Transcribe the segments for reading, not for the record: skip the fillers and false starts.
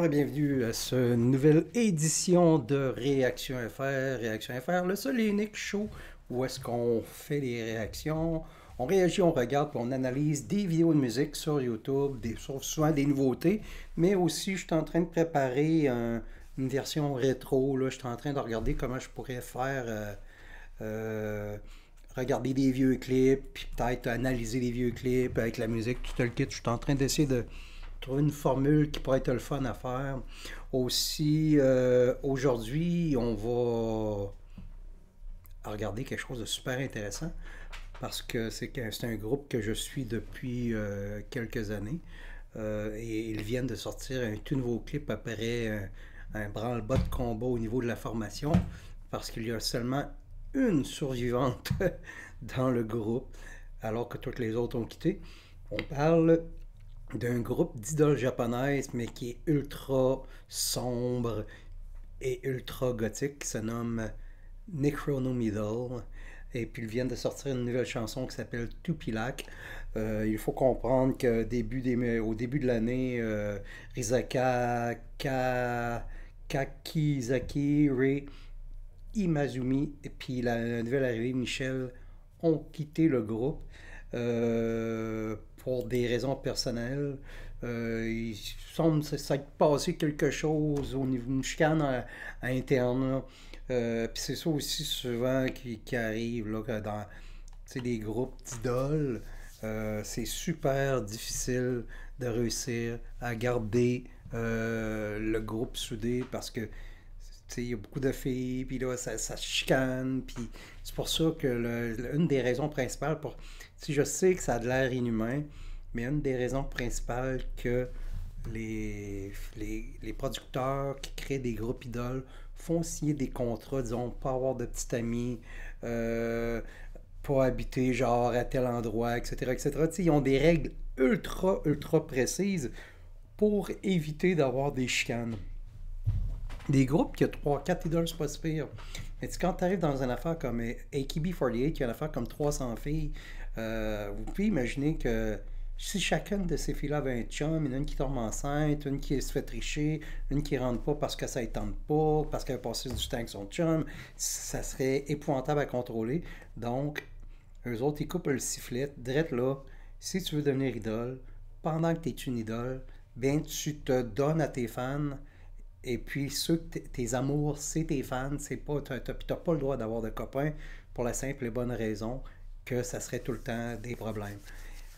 Bonjour et bienvenue à cette nouvelle édition de Réaction FR. Réaction FR, le seul et unique show où est-ce qu'on fait les réactions, on réagit, on regarde, puis on analyse des vidéos de musique sur YouTube, souvent des nouveautés, mais aussi je suis en train de préparer une version rétro. Là, je suis en train de regarder comment je pourrais faire euh, regarder des vieux clips, puis peut-être analyser les vieux clips avec la musique, tout le kit. Je suis en train d'essayer de trouver une formule qui pourrait être le fun à faire. Aussi, aujourd'hui, on va regarder quelque chose de super intéressant parce que c'est un groupe que je suis depuis quelques années. Et ils viennent de sortir un tout nouveau clip après un branle-bas de combat au niveau de la formation parce qu'il y a seulement une survivante dans le groupe alors que toutes les autres ont quitté. On parle d'un groupe d'idoles japonaises, mais qui est ultra sombre et ultra gothique, qui se nomme Necronomidal. Et puis ils viennent de sortir une nouvelle chanson qui s'appelle Tupilak. Il faut comprendre que au début de l'année, Rizaka Kakizaki, Rei Imazumi et puis la nouvelle arrivée Michel ont quitté le groupe pour des raisons personnelles. Il semble s'être passé quelque chose au niveau d'une chicane à interne. Puis c'est ça aussi souvent qui arrive là, dans des groupes d'idoles. C'est super difficile de réussir à garder le groupe soudé parce que il y a beaucoup de filles, puis là, ça se chicane, puis c'est pour ça que une des raisons principales si je sais que ça a de l'air inhumain, mais une des raisons principales que les producteurs qui créent des groupes idoles font signer des contrats, disons, pas avoir de petits amis, euh, pas habiter genre à tel endroit, etc., etc. Ils ont des règles ultra, ultra précises pour éviter d'avoir des chicanes. Des groupes qui ont 3-4 idoles, c'est pas si pire. Mais quand tu arrives dans une affaire comme AKB48, qui a une affaire comme 300 filles, vous pouvez imaginer que si chacune de ces filles-là avait un chum, il y en a une qui tombe enceinte, une qui se fait tricher, une qui rentre pas parce que ça ne tente pas, parce qu'elle a passé du temps avec son chum, ça serait épouvantable à contrôler. Donc, eux autres, ils coupent le sifflet, direct là, si tu veux devenir idole, pendant que tu es une idole, bien tu te donnes à tes fans, et puis, ceux que tes amours, c'est tes fans, c'est pas, t'as pas le droit d'avoir de copains pour la simple et bonne raison que ça serait tout le temps des problèmes.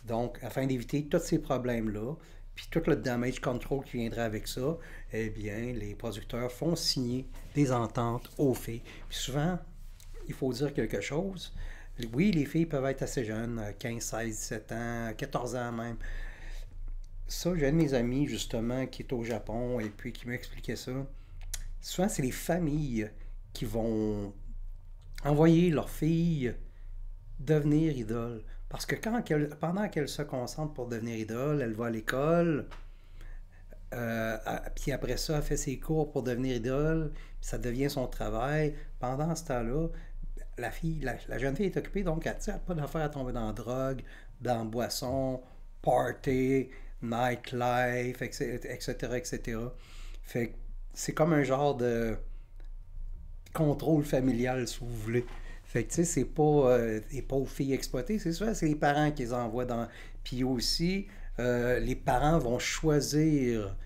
Donc, afin d'éviter tous ces problèmes-là, puis tout le damage control qui viendrait avec ça, eh bien, les producteurs font signer des ententes aux filles. Puis souvent, il faut dire quelque chose. Oui, les filles peuvent être assez jeunes, 15, 16, 17 ans, 14 ans même. Ça, j'ai un de mes amis, justement, qui est au Japon et puis qui m'expliquait ça. Souvent, c'est les familles qui vont envoyer leurs filles devenir idole. Parce que pendant qu'elle se concentre pour devenir idole, elle va à l'école, puis après ça, elle fait ses cours pour devenir idole, puis ça devient son travail. Pendant ce temps-là, la jeune fille est occupée, donc elle n'a pas d'affaire à tomber dans la drogue, dans la boisson, party, nightlife, etc., etc. Fait que c'est comme un genre de contrôle familial, si vous voulez. Fait que, tu sais, c'est pas les pauvres filles exploitées, c'est ça, c'est les parents qui les envoient dans. Puis aussi, les parents vont choisir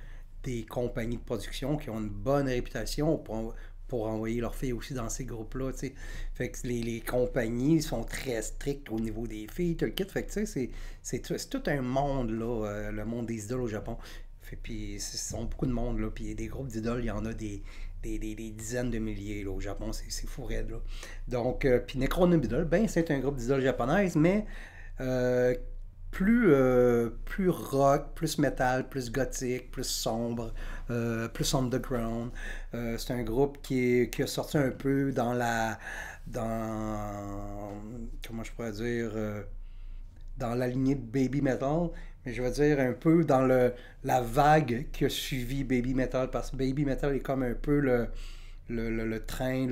des compagnies de production qui ont une bonne réputation pour envoyer leurs filles aussi dans ces groupes-là, tu sais. Fait que les compagnies sont très strictes au niveau des filles, tout le kit. Fait que, tu sais, c'est tout un monde, là, le monde des idoles au Japon. Fait, puis, ce sont beaucoup de monde, là. Puis, des groupes d'idoles, il y en a des dizaines de milliers, là, au Japon. C'est fou raide, là. Donc, puis Necronomidol, ben, c'est un groupe d'idoles japonaises, mais euh, plus rock, plus metal, plus gothique, plus sombre, plus underground. C'est un groupe qui a sorti un peu comment je pourrais dire, dans la lignée de Baby Metal, mais je veux dire un peu dans la vague qui a suivi Baby Metal, parce que Baby Metal est comme un peu le train,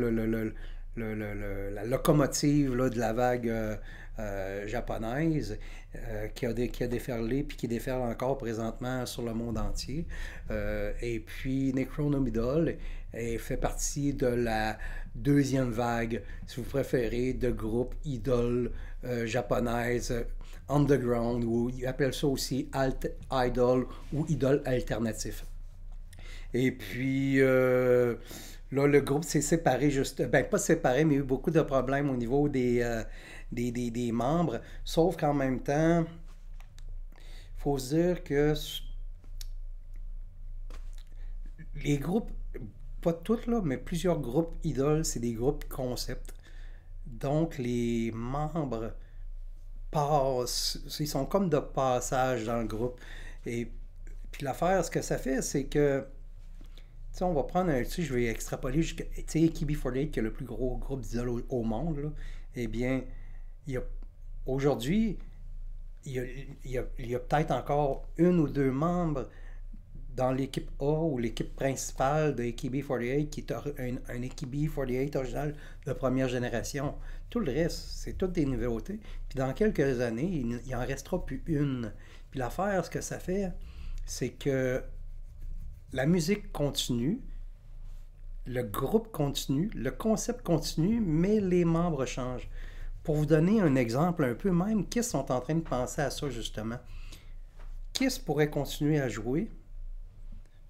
la locomotive là, de la vague japonaise qui a déferlé puis qui déferle encore présentement sur le monde entier. Et puis Necronomidol fait partie de la deuxième vague, si vous préférez, de groupes idoles japonaises underground, ou ils appellent ça aussi alt idol ou idol alternatif. Et puis là, le groupe s'est séparé juste, ben pas séparé, mais il y a eu beaucoup de problèmes au niveau des membres. Sauf qu'en même temps, il faut se dire que les groupes, pas tous là, mais plusieurs groupes idoles, c'est des groupes concept. Donc les membres passent, ils sont comme de passage dans le groupe. Et puis l'affaire, ce que ça fait, c'est que tu sais, on va prendre un, tu sais, je vais extrapoler jusqu'à, tu sais, AKB48, qui est le plus gros groupe d'idoles au monde, là, eh bien, il y a, aujourd'hui, il y a peut-être encore une ou deux membres dans l'équipe A ou l'équipe principale de AKB48 qui est un AKB48 original de première génération. Tout le reste, c'est toutes des nouveautés. Puis dans quelques années, il en restera plus une. Puis l'affaire, ce que ça fait, c'est que la musique continue, le groupe continue, le concept continue, mais les membres changent. Pour vous donner un exemple un peu même, Kiss sont en train de penser à ça justement. Kiss pourrait continuer à jouer,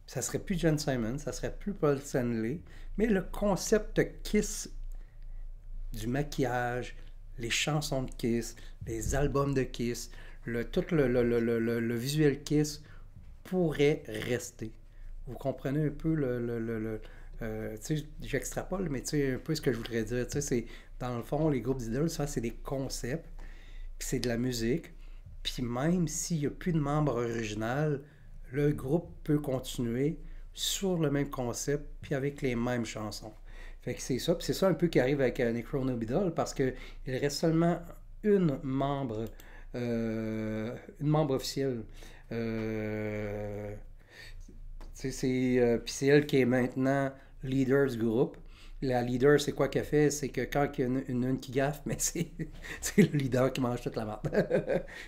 ça serait plus John Simon, ça serait plus Paul Stanley, mais le concept Kiss, du maquillage, les chansons de Kiss, les albums de Kiss, tout le visuel Kiss pourrait rester. Vous comprenez un peu tu sais, j'extrapole, mais tu sais, un peu ce que je voudrais dire. Tu sais, c'est, dans le fond, les groupes d'idoles, ça, c'est des concepts, puis c'est de la musique. Puis même s'il n'y a plus de membre original, le groupe peut continuer sur le même concept, puis avec les mêmes chansons. Fait que c'est ça, puis c'est ça un peu qui arrive avec Necronomidol, parce qu'il reste seulement une membre officielle. Puis c'est elle qui est maintenant leader du groupe. La leader, c'est quoi qu'elle fait? C'est que quand il y a une qui gaffe, mais c'est le leader qui mange toute la marde.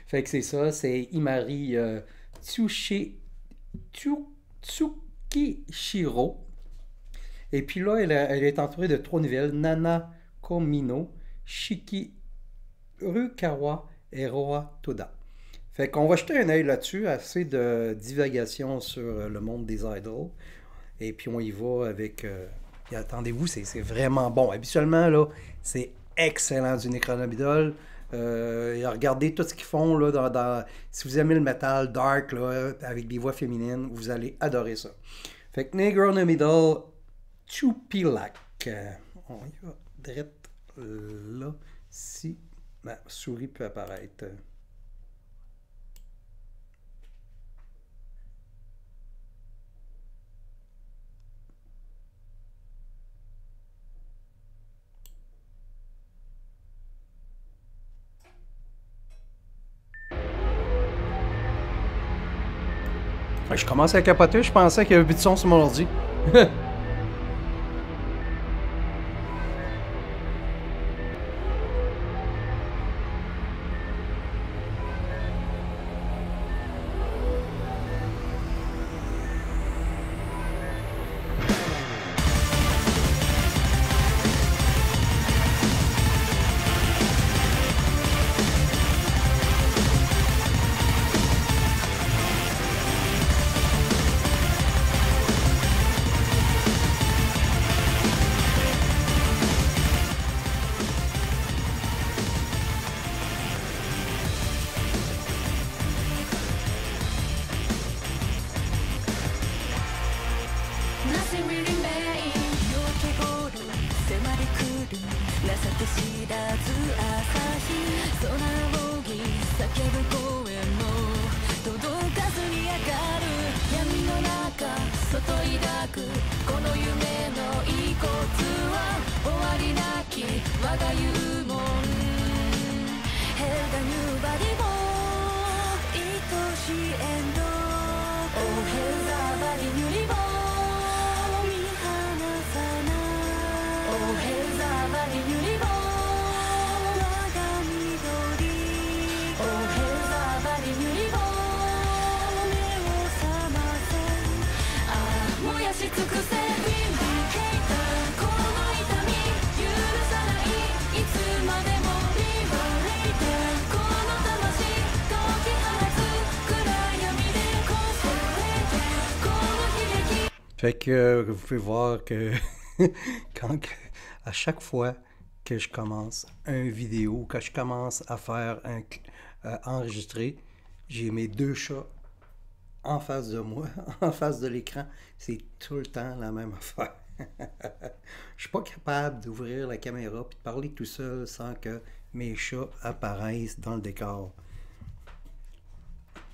Fait que c'est ça, c'est Imari Tsukishiro. Et puis là, elle est entourée de trois nouvelles, Nana Komino, Shiki Rukawa et Roa Toda. Fait qu'on va jeter un œil là-dessus, assez de divagation sur le monde des idols. Et puis on y va avec... puis attendez-vous, c'est vraiment bon. Habituellement, là, c'est excellent du Necronomidol. Regardez tout ce qu'ils font. Là, si vous aimez le metal dark, là, avec des voix féminines, vous allez adorer ça. Fait que Necronomidol, Chupilak. On y va direct là, si ma souris peut apparaître. Je commence à capoter, je pensais qu'il y avait plus de son sur mon ordi. Fait que vous pouvez voir que quand que- à chaque fois que je commence un vidéo, que je commence à faire enregistrer, j'ai mes deux chats en face de moi, en face de l'écran. C'est tout le temps la même affaire. Je suis pas capable d'ouvrir la caméra et de parler tout seul sans que mes chats apparaissent dans le décor.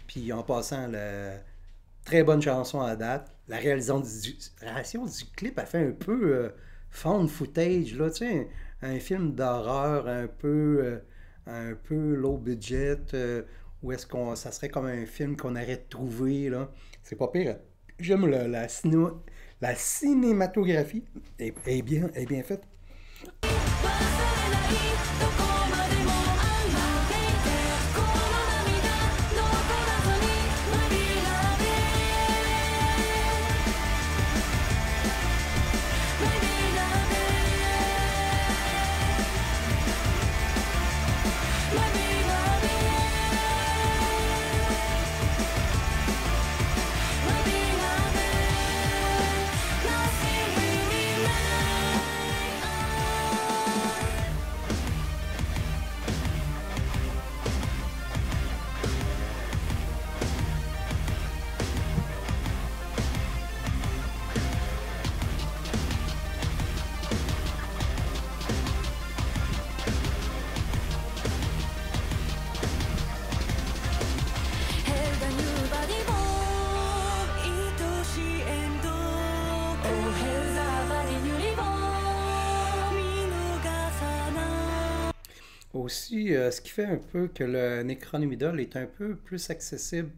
Puis en passant, la très bonne chanson à date. La réalisation du clip a fait un peu found footage, là, tu sais, un film d'horreur un peu low budget, où est-ce qu'on, ça serait comme un film qu'on aurait trouvé, là. C'est pas pire. J'aime la cinématographie, est bien faite. Aussi, ce qui fait un peu que le Necronomidol est un peu plus accessible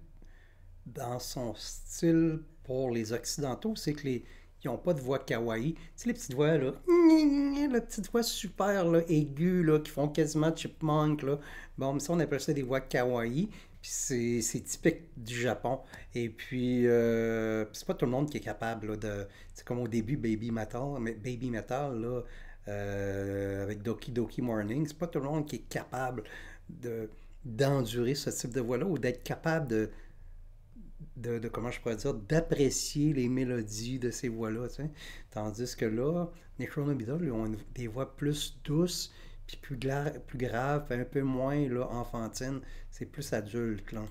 dans son style pour les Occidentaux, c'est que ils n'ont pas de voix kawaii. Tu sais, les petites voix, là, les petites voix super là, aiguës, là, qui font quasiment chipmunk, là. Bon, mais ça, on appelle ça des voix kawaii. Puis c'est typique du Japon. Et puis, c'est pas tout le monde qui est capable là, de. C'est comme au début Baby Metal, là, avec Doki Doki Morning. C'est pas tout le monde qui est capable de d'endurer ce type de voix-là ou d'être capable comment je pourrais dire, d'apprécier les mélodies de ces voix-là, tu sais. Tandis que là, les Chronobidols, ils ont des voix plus douces, puis plus graves, un peu moins là, enfantines. C'est plus adulte, là.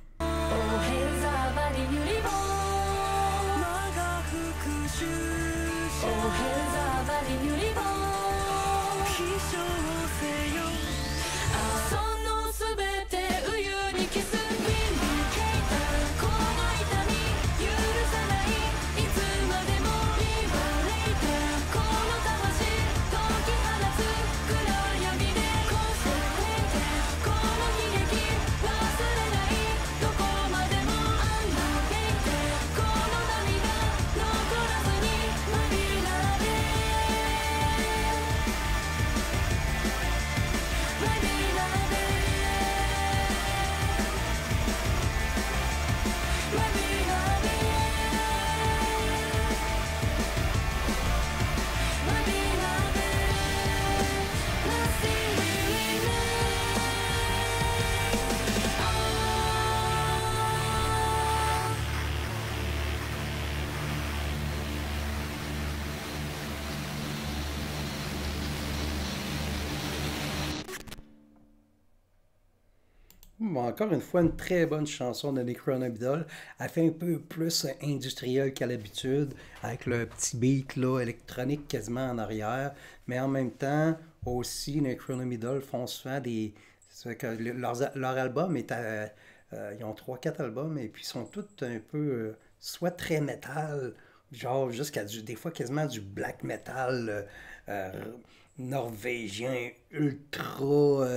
Bon, encore une fois, une très bonne chanson de Necronobidol. Elle fait un peu plus industriel qu'à l'habitude, avec le petit beat là, électronique quasiment en arrière. Mais en même temps, aussi, Necronobidol font souvent des. C'est que leur album est à. Ils ont trois quatre albums et puis ils sont tous un peu. Soit très métal, genre des fois quasiment du black metal euh, norvégien ultra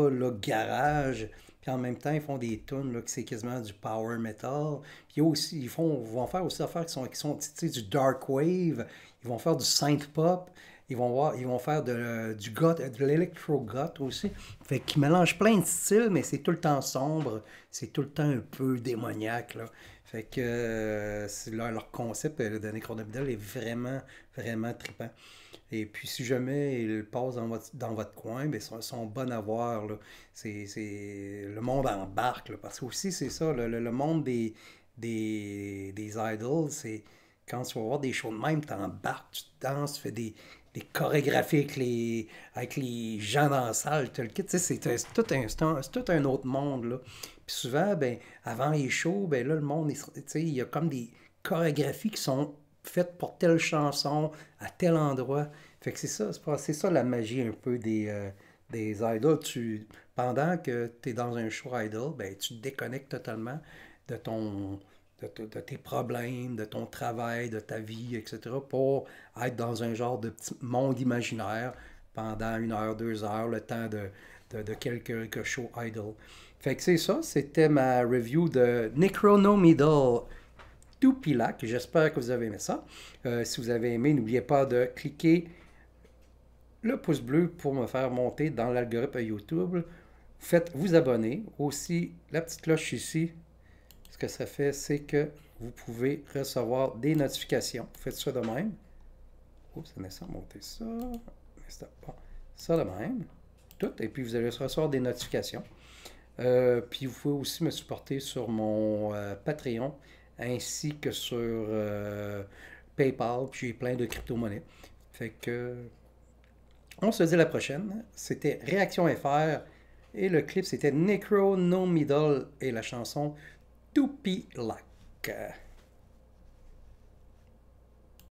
là, garage. Puis en même temps, ils font des tunes là, que c'est quasiment du power metal. Puis aussi, vont faire aussi des affaires qui sont tu sais, du dark wave. Ils vont faire du synth pop. Ils vont faire du goth, de l'électro goth aussi. Fait qu'ils mélangent plein de styles, mais c'est tout le temps sombre. C'est tout le temps un peu démoniaque, là. Fait que leur concept de Necronobidol est vraiment, vraiment trippant. Et puis, si jamais ils passent dans votre coin, ben, ils sont bons à voir, là. Le monde embarque, là, parce que aussi, c'est ça, le monde des idols, quand tu vas voir des shows de même, t'embarques, tu danses, tu fais des chorégraphies avec les gens dans la salle, tu le kit, tu sais, c'est tout un autre monde, là. Puis souvent, ben, avant les shows, ben là, le monde, tu sais, il y a comme des chorégraphies qui sont faites pour telle chanson, à tel endroit. Fait que c'est ça la magie un peu des idols. Pendant que tu es dans un show idol, ben, tu te déconnectes totalement de de tes problèmes, de ton travail, de ta vie, etc., pour être dans un genre de petit monde imaginaire pendant 1 heure, 2 heures, le temps de quelques shows idol. Fait que c'est ça, c'était ma review de Necronomidal Tupilac. J'espère que vous avez aimé ça. Si vous avez aimé, n'oubliez pas de cliquer le pouce bleu pour me faire monter dans l'algorithme YouTube. Faites vous abonner. Aussi, la petite cloche ici, ce que ça fait, c'est que vous pouvez recevoir des notifications. Faites ça de même. Oups, ça nécessaire monter ça. Bon. Ça de même. Tout. Et puis, vous allez recevoir des notifications. Puis, vous pouvez aussi me supporter sur mon Patreon ainsi que sur PayPal. Puis, j'ai plein de crypto-monnaies. Fait que on se dit à la prochaine. C'était Réaction FR et le clip c'était Necro No Middle et la chanson Tupi Lac.